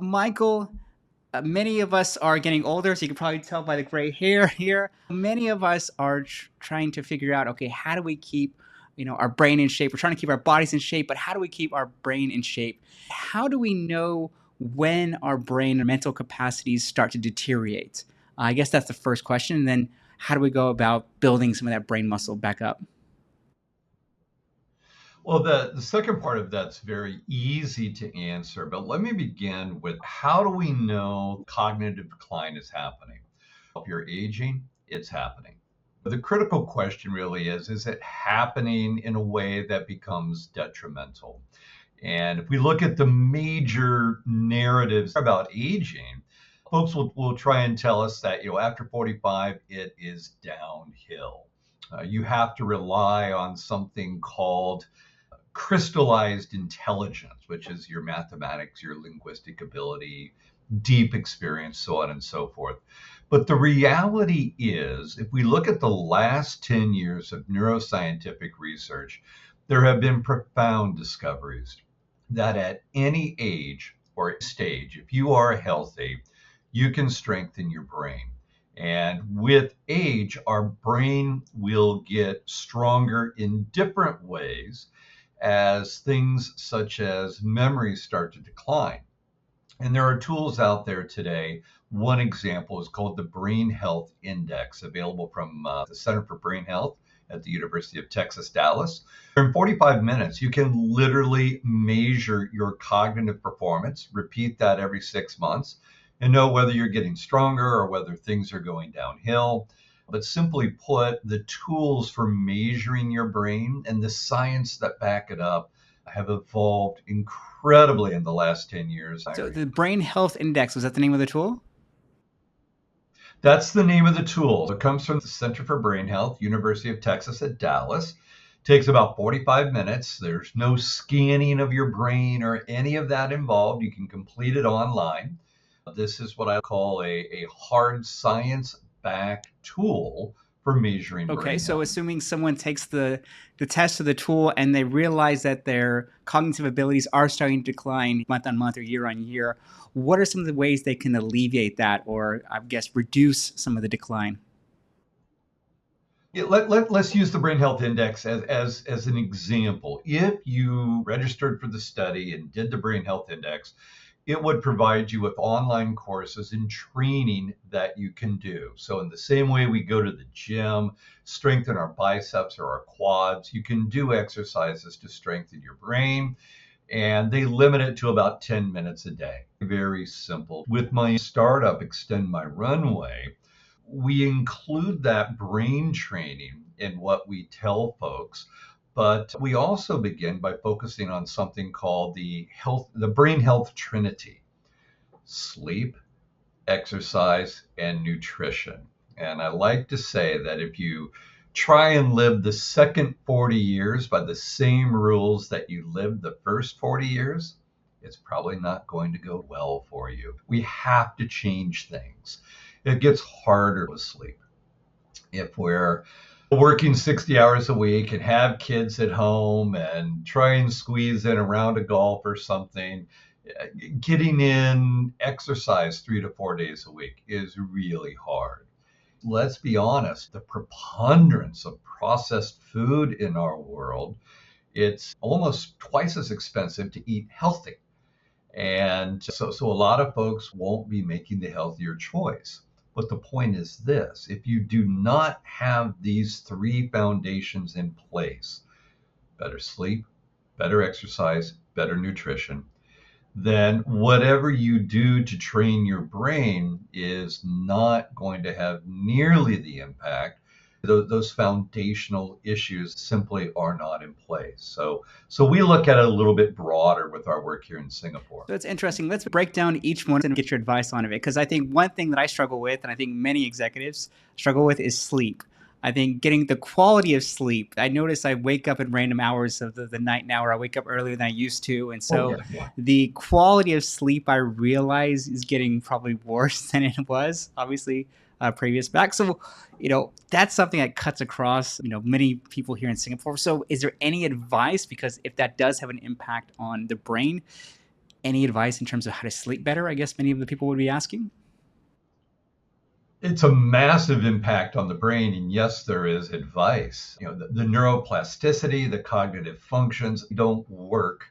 Michael, many of us are getting older, so you can probably tell by the gray hair here. Many of us are trying to figure out, okay, how do we keep, our brain in shape? We're trying to keep our bodies in shape, but how do we keep our brain in shape? How do we know when our brain and mental capacities start to deteriorate? I guess that's the first question. And then how do we go about building some of that brain muscle back up? Well, the second part of that's very easy to answer, but let me begin with how do we know cognitive decline is happening? If you're aging, it's happening. The critical question really is it happening in a way that becomes detrimental? And if we look at the major narratives about aging, folks will try and tell us that, after 45, it is downhill. You have to rely on something called crystallized intelligence, which is your mathematics, your linguistic ability, deep experience, so on and so forth. But the reality is, if we look at the last 10 years of neuroscientific research, there have been profound discoveries that at any age or stage, if you are healthy, you can strengthen your brain. And with age, our brain will get stronger in different ways as things such as memory start to decline. And there are tools out there today. One example is called the Brain Health Index, available from the Center for Brain Health at the University of Texas, Dallas. In 45 minutes, you can literally measure your cognitive performance, repeat that every 6 months, and know whether you're getting stronger or whether things are going downhill. But simply put, the tools for measuring your brain and the science that back it up have evolved incredibly in the last 10 years. So the Brain Health Index, was that the name of the tool? That's the name of the tool. It comes from the Center for Brain Health, University of Texas at Dallas. Takes about 45 minutes. There's no scanning of your brain or any of that involved. You can complete it online. This is what I call a hard science backed tool for measuring Okay, brain so health. assuming someone takes the test of the tool and they realize that their cognitive abilities are starting to decline month on month or year on year, what are some of the ways they can alleviate that or, I guess, reduce some of the decline? Yeah, let's use the Brain Health Index as an example. If you registered for the study and did the Brain Health Index, it would provide you with online courses and training that you can do. So, in the same way we go to the gym, strengthen our biceps or our quads, you can do exercises to strengthen your brain. And they limit it to about 10 minutes a day. Very simple. With my startup, Extend My Runway, we include that brain training in what we tell folks, but we also begin by focusing on something called the Brain Health Trinity: sleep, exercise, and nutrition. And I like to say that if you try and live the second 40 years by the same rules that you lived the first 40 years, it's probably not going to go well for you. We have to change things. It gets harder to sleep. If we're working 60 hours a week and have kids at home and try and squeeze in a round of golf or something, getting in exercise 3 to 4 days a week is really hard. Let's be honest, the preponderance of processed food in our world, it's almost twice as expensive to eat healthy. And so a lot of folks won't be making the healthier choice. But the point is this: if you do not have these three foundations in place, better sleep, better exercise, better nutrition, then whatever you do to train your brain is not going to have nearly the impact. Those foundational issues simply are not in place. So we look at it a little bit broader with our work here in Singapore. So it's interesting. Let's break down each one and get your advice on it. Because I think one thing that I struggle with, and I think many executives struggle with, is sleep. I think getting the quality of sleep. I notice I wake up at random hours of the night now, or I wake up earlier than I used to. And Oh so yeah, yeah. the quality of sleep I realize is getting probably worse than it was, obviously, previous back. So, that's something that cuts across, many people here in Singapore. So is there any advice? Because if that does have an impact on the brain, Any advice in terms of how to sleep better? I guess many of the people would be asking. It's a massive impact on the brain. And yes, there is advice. The neuroplasticity, the cognitive functions don't work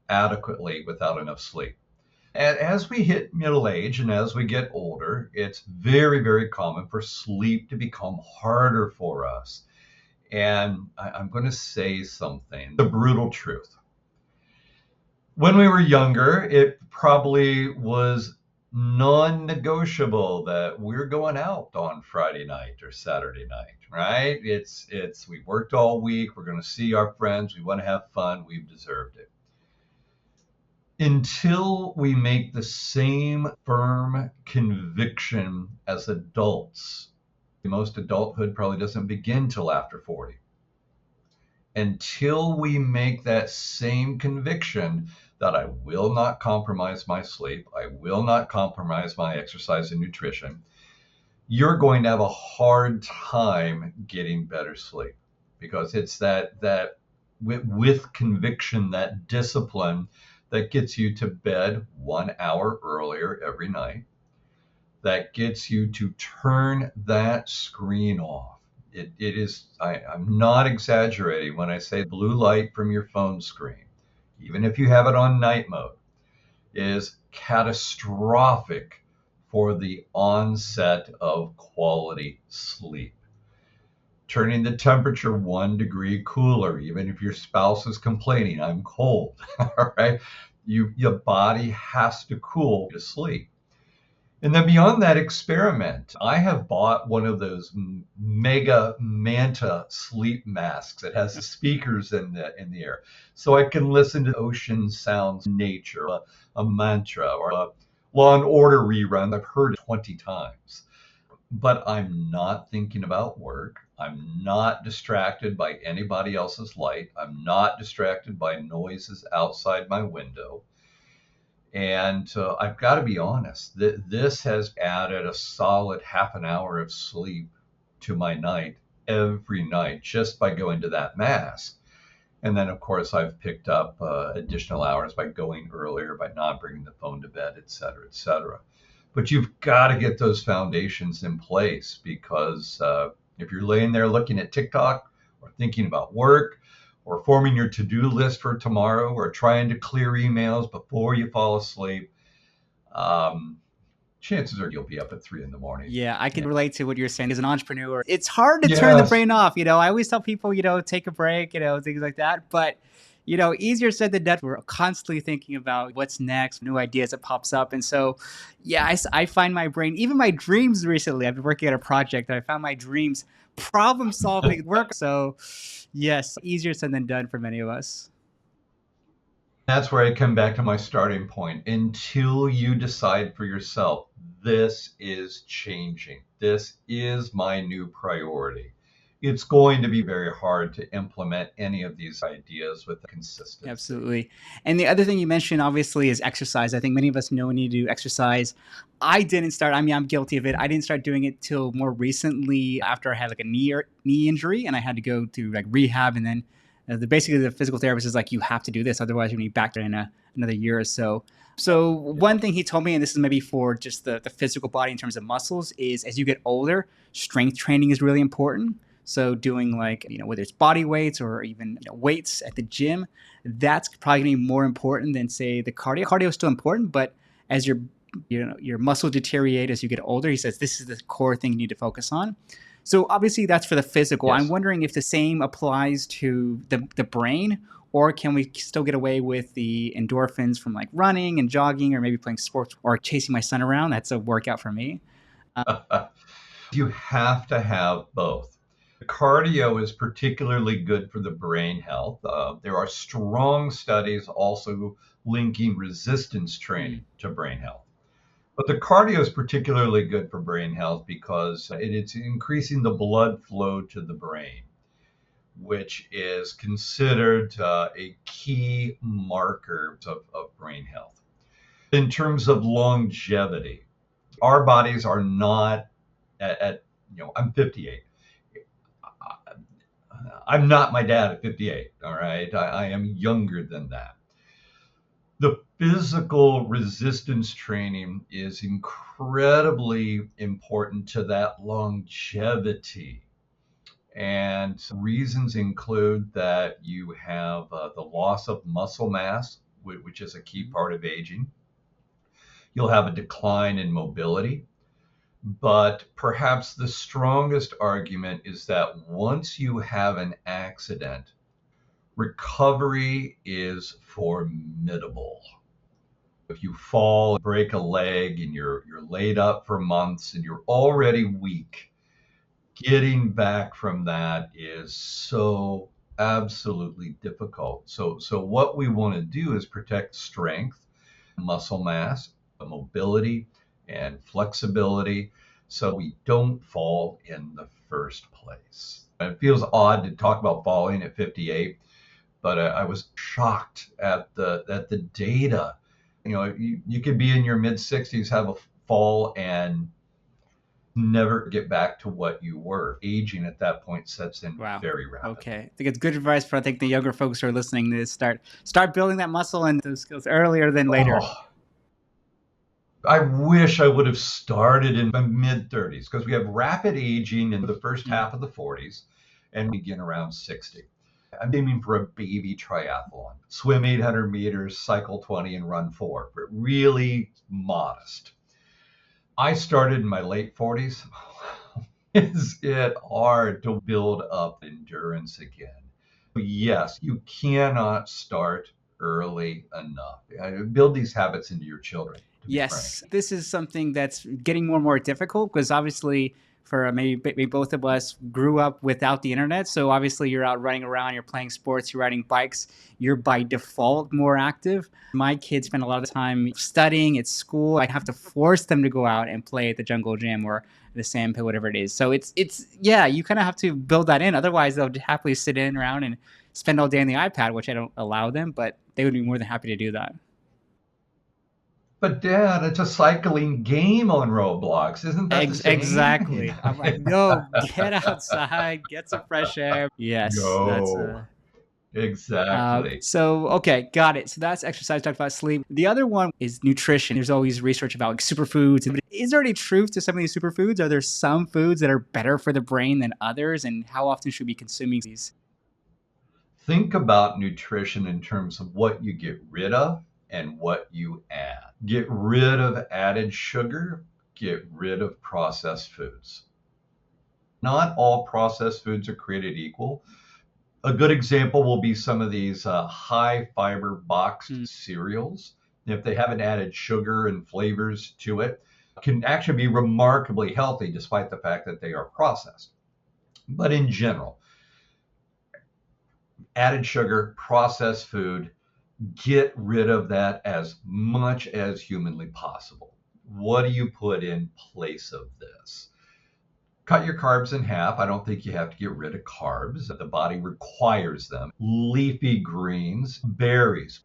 adequately without enough sleep. And as we hit middle age and as we get older, it's very, very common for sleep to become harder for us. And I'm going to say something, the brutal truth. When we were younger, it probably was non-negotiable that we're going out on Friday night or Saturday night, right? It's we worked all week, we're going to see our friends, we want to have fun, we've deserved it. Until we make the same firm conviction as adults, most adulthood probably doesn't begin till after 40. Until we make that same conviction that I will not compromise my sleep, I will not compromise my exercise and nutrition, you're going to have a hard time getting better sleep, because it's that with conviction, that discipline that gets you to bed 1 hour earlier every night, that gets you to turn that screen off. It is, I'm not exaggerating when I say blue light from your phone screen, even if you have it on night mode, is catastrophic for the onset of quality sleep. Turning the temperature 1 degree cooler, even if your spouse is complaining, I'm cold, all right? Your body has to cool to sleep. And then beyond that experiment, I have bought one of those mega manta sleep masks that has the speakers in the air, so I can listen to ocean sounds, nature, a mantra, or a Law and Order rerun I've heard 20 times. But I'm not thinking about work. I'm not distracted by anybody else's light. I'm not distracted by noises outside my window. And I've got to be honest, this has added a solid half an hour of sleep to my night every night just by going to that mask. And then, of course, I've picked up additional hours by going earlier, by not bringing the phone to bed, et cetera, et cetera. But you've got to get those foundations in place, because if you're laying there looking at TikTok or thinking about work, or forming your to-do list for tomorrow, or trying to clear emails before you fall asleep, chances are you'll be up at 3 in the morning. Yeah, I can relate to what you're saying as an entrepreneur. It's hard to turn the Yes. brain off. I always tell people, take a break, things like that. But, easier said than done. We're constantly thinking about what's next, new ideas that pops up. And so, yeah, I find my brain, even my dreams recently, I've been working on a project that I found my dreams problem solving work. So, yes, easier said than done for many of us. That's where I come back to my starting point. Until you decide for yourself, this is changing, this is my new priority, it's going to be very hard to implement any of these ideas with consistency. Absolutely. And the other thing you mentioned, obviously, is exercise. I think many of us know we need to do exercise. I didn't start, I mean, I'm guilty of it. I didn't start doing it till more recently after I had like a knee injury and I had to go to like rehab. And then basically the physical therapist is like, you have to do this. Otherwise, you're going to be back there in another year or so. So one thing he told me, and this is maybe for just the physical body in terms of muscles, is as you get older, strength training is really important. So doing like, whether it's body weights or even weights at the gym, that's probably going to be more important than say the cardio. Cardio is still important, but as your muscle deteriorate as you get older, he says this is the core thing you need to focus on. So obviously that's for the physical. I'm Yes. wondering if the same applies to the brain, or can we still get away with the endorphins from like running and jogging, or maybe playing sports or chasing my son around? That's a workout for me. You have to have both. Cardio is particularly good for the brain health. There are strong studies also linking resistance training to brain health. But the cardio is particularly good for brain health because it's increasing the blood flow to the brain, which is considered a key marker of brain health. In terms of longevity, our bodies are not I'm 58. I'm not my dad at 58. All right. I am younger than that. The physical resistance training is incredibly important to that longevity. And reasons include that you have the loss of muscle mass, which is a key part of aging. You'll have a decline in mobility. But perhaps the strongest argument is that once you have an accident, recovery is formidable. If you fall, break a leg, and you're laid up for months and you're already weak, getting back from that is so absolutely difficult. So what we want to do is protect strength, muscle mass, mobility, and flexibility so we don't fall in the first place. It feels odd to talk about falling at 58, but I was shocked at the data. You could be in your mid 60s, have a fall, and never get back to what you were. Aging at that point sets in Wow. very rapidly. Okay. I think it's good advice for the younger folks who are listening to start building that muscle and those skills earlier than later. Oh, I wish I would have started in my mid 30s because we have rapid aging in the first half of the 40s and we begin around 60. I'm aiming for a baby triathlon, swim 800 meters, cycle 20, and run 4, but really modest. I started in my late 40s. Is it hard to build up endurance again? Yes, you cannot start early enough. Build these habits into your children, to be frank. Yes, this is something that's getting more and more difficult because obviously, for maybe both of us grew up without the internet. So obviously, you're out running around, you're playing sports, you're riding bikes, you're by default more active. My kids spend a lot of time studying at school. I have to force them to go out and play at the jungle gym or the sandpit, whatever it is. So it's yeah, you kind of have to build that in. Otherwise, they'll happily sit in around and spend all day on the iPad, which I don't allow them, but they would be more than happy to do that. But Dad, it's a cycling game on Roblox. Isn't that the same? Exactly. I'm like, no, get outside, get some fresh air. Yes, that's No, exactly. so okay, got it. So that's exercise. Talked about sleep. The other one is nutrition. There's always research about like superfoods. Is there any truth to some of these superfoods? Are there some foods that are better for the brain than others? And how often should we be consuming these? Think about nutrition in terms of what you get rid of and what you add. Get rid of added sugar, get rid of processed foods. Not all processed foods are created equal. A good example will be some of these high fiber boxed cereals. If they haven't added sugar and flavors to it, can actually be remarkably healthy despite the fact that they are processed. But in general, added sugar, processed food, get rid of that as much as humanly possible. What do you put in place of this? Cut your carbs in half. I don't think you have to get rid of carbs. The body requires them. Leafy greens, berries,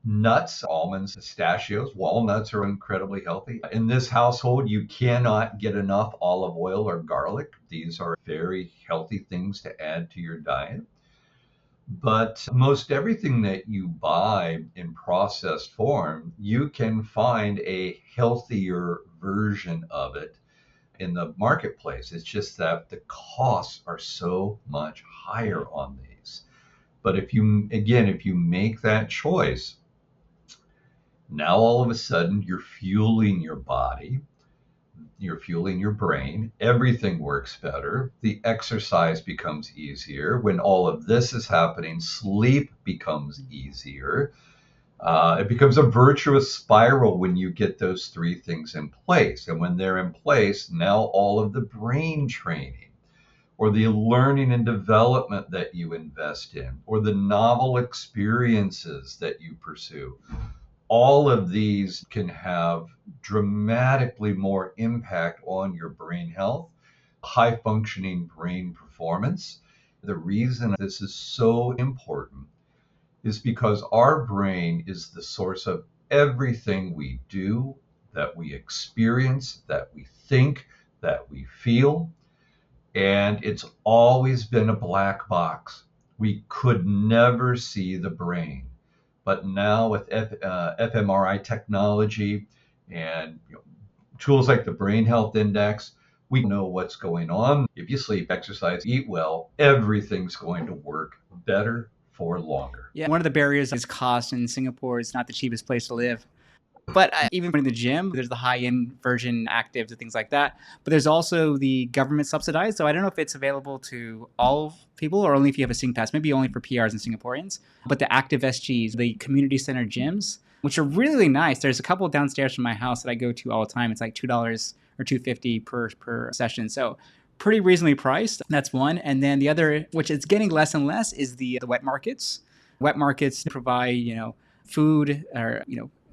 nuts, almonds, pistachios, walnuts are incredibly healthy. In this household, you cannot get enough olive oil or garlic. These are very healthy things to add to your diet. But most everything that you buy in processed form, you can find a healthier version of it in the marketplace. It's just that the costs are so much higher on these. But if you make that choice, now all of a sudden you're fueling your body, you're fueling your brain, everything works better, the exercise becomes easier. When all of this is happening, sleep becomes easier. It becomes a virtuous spiral when you get those three things in place. And when they're in place, now all of the brain training or the learning and development that you invest in or the novel experiences that you pursue, all of these can have dramatically more impact on your brain health, high functioning brain performance. The reason this is so important is because our brain is the source of everything we do, that we experience, that we think, that we feel. And it's always been a black box. We could never see the brain. But now with fMRI technology and tools like the Brain Health Index, we know what's going on. If you sleep, exercise, eat well, everything's going to work better for longer. Yeah, one of the barriers is cost. In Singapore, it's not the cheapest place to live. But even in the gym, there's the high-end version actives and things like that. But there's also the government subsidized. So I don't know if it's available to all people or only if you have a Sing Pass, maybe only for PRs and Singaporeans. But the active SGs, the community center gyms, which are really nice. There's a couple downstairs from my house that I go to all the time. It's like $2 or $2.50 per session. So pretty reasonably priced. That's one. And then the other, which is getting less and less, is the wet markets. Wet markets provide, food or,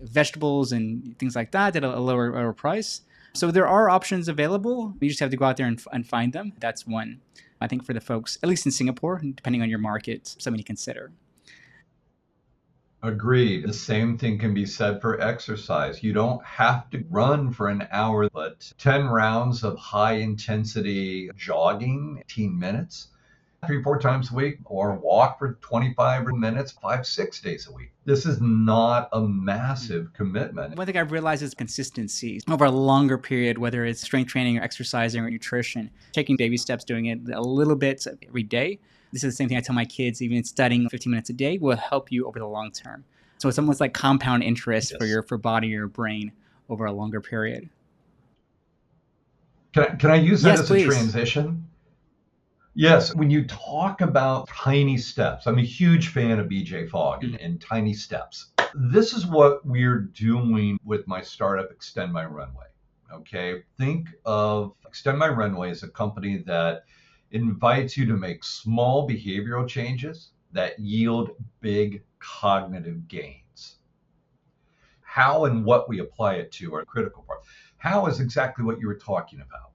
vegetables and things like that at a lower price. So there are options available. You just have to go out there and find them. That's one, I think, for the folks, at least in Singapore, depending on your market, something to consider. Agreed. The same thing can be said for exercise. You don't have to run for an hour, but 10 rounds of high intensity jogging, 18 minutes, 3, 4 times a week, or walk for 25 minutes, 5, 6 days a week. This is not a massive commitment. One thing I've realized is consistency over a longer period, whether it's strength training or exercising or nutrition, taking baby steps, doing it a little bit every day. This is the same thing I tell my kids, even studying 15 minutes a day will help you over the long term. So it's almost like compound interest for body or brain over a longer period. Can I use that Yes, as please. a transition? Yes, when you talk about tiny steps, I'm a huge fan of BJ Fogg and tiny steps. This is what we're doing with my startup, Extend My Runway. Okay, think of Extend My Runway as a company that invites you to make small behavioral changes that yield big cognitive gains. How and what we apply it to are the critical part. How is exactly what you were talking about.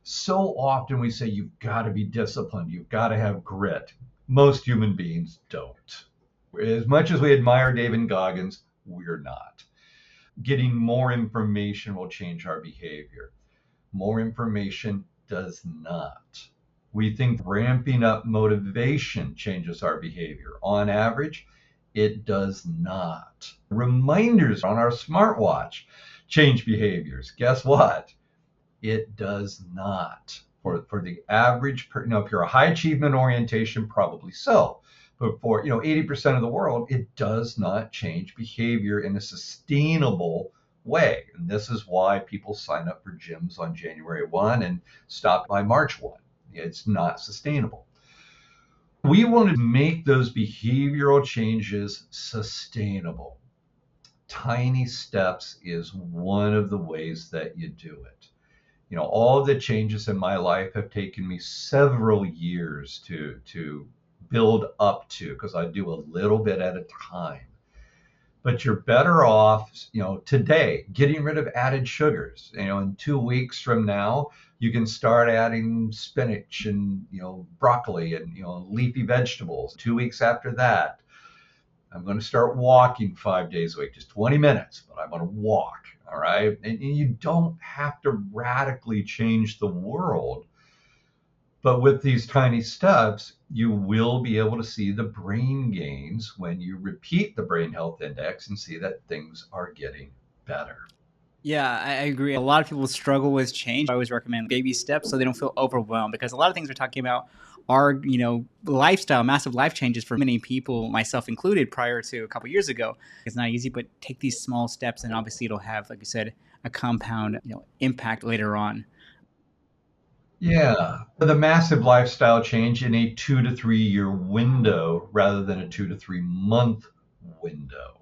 So often we say you've got to be disciplined, you've got to have grit. Most human beings don't. As much as we admire David Goggins, we're not. Getting more information will change our behavior. More information does not. We think ramping up motivation changes our behavior. On average, it does not. Reminders on our smartwatch change behaviors. Guess what? It does not. For the average, if you're a high achievement orientation, probably so. But for 80% of the world, it does not change behavior in a sustainable way. And this is why people sign up for gyms on January 1 and stop by March 1. It's not sustainable. We want to make those behavioral changes sustainable. Tiny steps is one of the ways that you do it. All of the changes in my life have taken me several years to build up to, because I do a little bit at a time. But you're better off, today getting rid of added sugars. In 2 weeks from now, you can start adding spinach and broccoli and leafy vegetables. 2 weeks after that, I'm going to start walking 5 days a week, just 20 minutes, but I'm going to walk. All right. And you don't have to radically change the world. But with these tiny steps, you will be able to see the brain gains when you repeat the Brain Health Index and see that things are getting better. Yeah, I agree. A lot of people struggle with change. I always recommend baby steps so they don't feel overwhelmed, because a lot of things we're talking about are, lifestyle, massive life changes for many people, myself included, prior to a couple years ago. It's not easy, but take these small steps and obviously it'll have, like you said, a compound, impact later on. Yeah, the massive lifestyle change in a 2 to 3 year window rather than a 2 to 3 month window.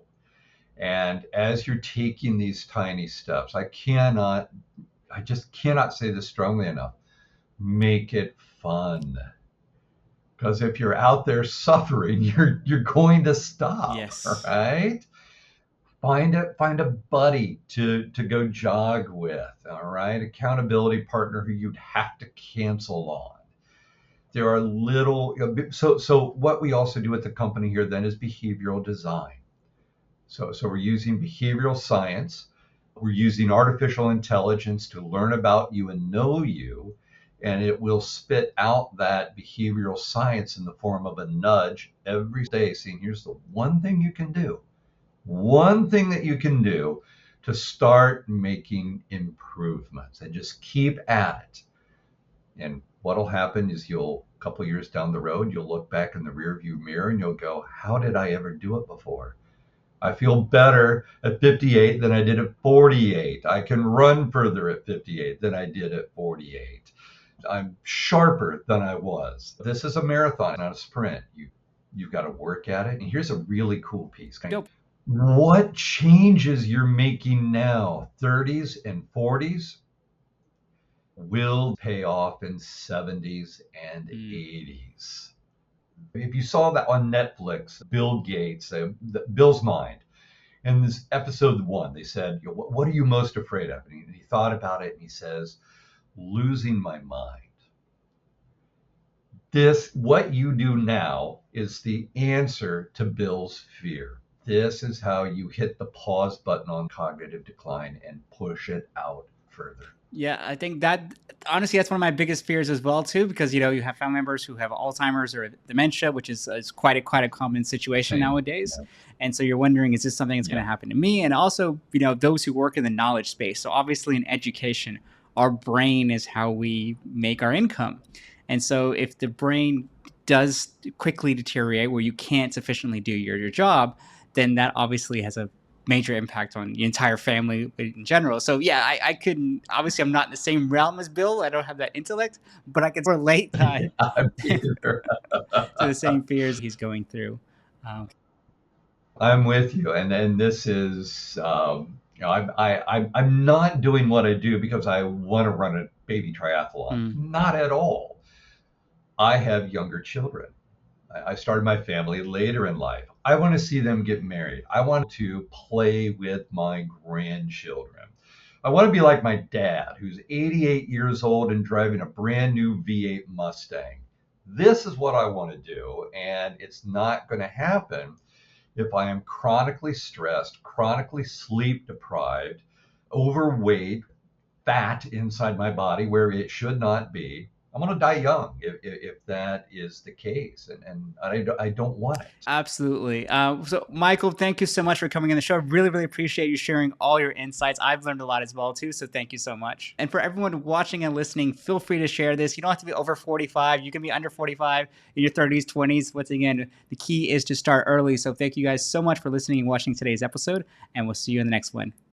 And as you're taking these tiny steps, I just cannot say this strongly enough. Make it fun. Because if you're out there suffering, you're going to stop. Yes. Right? Find a buddy to go jog with. All right. Accountability partner who you'd have to cancel on. There are so what we also do at the company here then is behavioral design. So we're using behavioral science. We're using artificial intelligence to learn about you and know you. and it will spit out that behavioral science in the form of a nudge every day, saying, here's the one thing you can do, one thing that you can do to start making improvements, and just keep at it. And what'll happen is a couple years down the road, you'll look back in the rearview mirror and you'll go, how did I ever do it before? I feel better at 58 than I did at 48. I can run further at 58 than I did at 48. I'm sharper than I was. This is a marathon, not a sprint. You've got to work at it. And here's a really cool piece. Yep. What changes you're making now, 30s and 40s, will pay off in 70s and 80s. If you saw that on Netflix, Bill Gates, Bill's Mind, in this episode 1, they said, what are you most afraid of? And he thought about it and he says, losing my mind. What you do now is the answer to Bill's fear. This is how you hit the pause button on cognitive decline and push it out further. Yeah, I think that honestly, that's one of my biggest fears as well too, because you have family members who have Alzheimer's or dementia, which is quite a common situation nowadays. Yeah. And so you're wondering, is this something that's going to happen to me? And also, those who work in the knowledge space. So obviously in education, our brain is how we make our income. And so if the brain does quickly deteriorate where you can't sufficiently do your job, then that obviously has a major impact on the entire family in general. So yeah, I couldn't, obviously I'm not in the same realm as Bill. I don't have that intellect, but I can relate to the same fears he's going through. I'm with you. And this is, I'm not doing what I do because I want to run a baby triathlon. Not at all. I have younger children. I started my family later in life. I want to see them get married. I want to play with my grandchildren. I want to be like my dad, who's 88 years old and driving a brand new V8 Mustang. This is what I want to do, and it's not going to happen if I am chronically stressed, chronically sleep deprived, overweight, fat inside my body where it should not be. I'm going to die young if that is the case, and I don't want it. Absolutely. So, Michael, thank you so much for coming on the show. I really, really appreciate you sharing all your insights. I've learned a lot as well, too, so thank you so much. And for everyone watching and listening, feel free to share this. You don't have to be over 45. You can be under 45 in your 30s, 20s. Once again, the key is to start early. So thank you guys so much for listening and watching today's episode, and we'll see you in the next one.